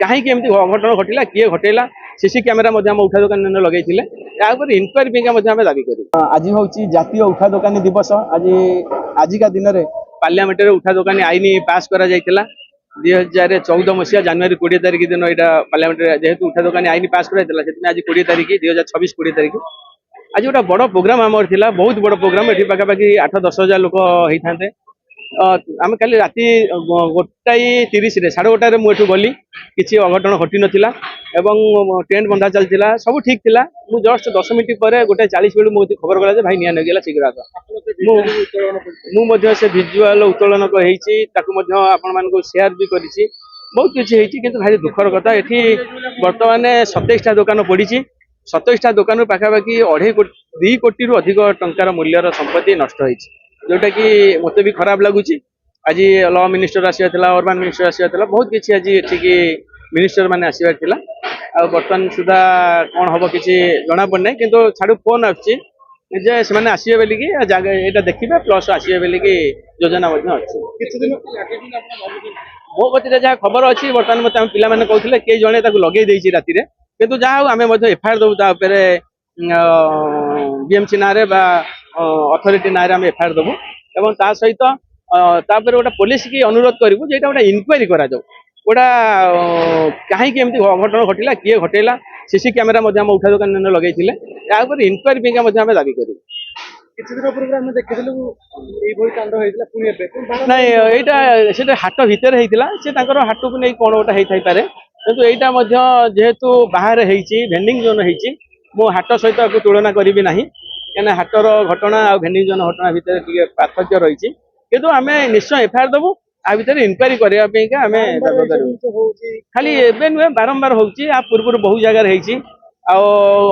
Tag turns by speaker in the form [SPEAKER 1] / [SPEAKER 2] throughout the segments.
[SPEAKER 1] कहीं अघटन घटला किए घटेला सीसी कैमेरा उठा दुकान लगे इनक्वारी आम दाबी करूँ।
[SPEAKER 2] आज हूँ जातीय उठा दुकानी दिवस। आजिका दिन में
[SPEAKER 1] पार्लियामेंट उठा दुकानी आईन पास करा 2014 मसीहा जनवरी 20 तारिख दिन यहाँ पार्लियामेंट जेहेतु उठा दुकानी आईन पास कराइला आज 20 तारिख 2026 20 तारिख आज गोटे बड़ प्रोग्राम आम बहुत बड़ प्रोग्राम ये पाखापाखि 8-10 हजार लोक होते आम कल राति 1:30 1:30 मुझे गली किसी अघटन घटी नाला टेंट बंधा चलता सब ठीक थिला। मु जस्ट 10 मिनट पर 1:40 बेलू मुझे खबर गला भाई निया नगला शीघ्र आस से भिजुआल उत्तोलन आपण सेयार भी करी बहुत किसी कि भारी दुखर कथा ये बर्तमान 27टा दुकान पड़ी 27टा दुकान पाखापाखि 2.5 कोटी रु अधिक टंकार मूल्यर संपत्ति नष्ट होती जोटा कि मत भी खराब लगुच। आज लॉ मिनिस्टर आसला अर्बान मिनिस्टर आसला बहुत किसी आज ये मिनिस्टर मैंने आसबार बर्तमान सुधा कौन हम किसी जना पड़ना कि छाड़ फोन आसवे बोलिकी यहाँ देखिए प्लस आसवे बोलिकी योजना अच्छी मो गति जहाँ खबर अच्छी बर्तमान मत पिला कहते किए जड़े लगे राति किंतु जहाँ आम एफआईआर दबू बीएमसी ना अथॉरिटी ना एफआईआर दबू एवं ता सहित गोटे पुलिस की अनुरोध करूँ जो गोटे इनक्वारी करा गोटा कहीं अघटन घटला किए घटेला सीसी कैमेरा उठा दुकान लगे इनक्वारी आम दाबी करूँ। ना यहाँ हाट भितर होता हाट को नहीं कौन गोटा होता पारे किंतु यहाँ जेहेतु बाहर भेंडिंग जोन होती मो हाट सहित तुलना करी ना क्या हाटर घटना और भेंडिंग जोन घटना भितर पार्थक्य रही किंतु आम निश्चय एफआईआर दबू आ भर इनक्वारी करने खाली एवं नुहे बारंबार होगा पूर्व बहुत जगार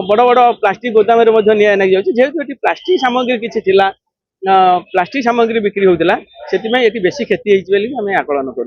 [SPEAKER 1] बड़ बड़ प्लास्टिक गोदाम जेहेतु ये प्लास्टिक सामग्री किसी प्लास्टिक सामग्री बिक्री होता से बेसी क्षति होती आकलन करूँ।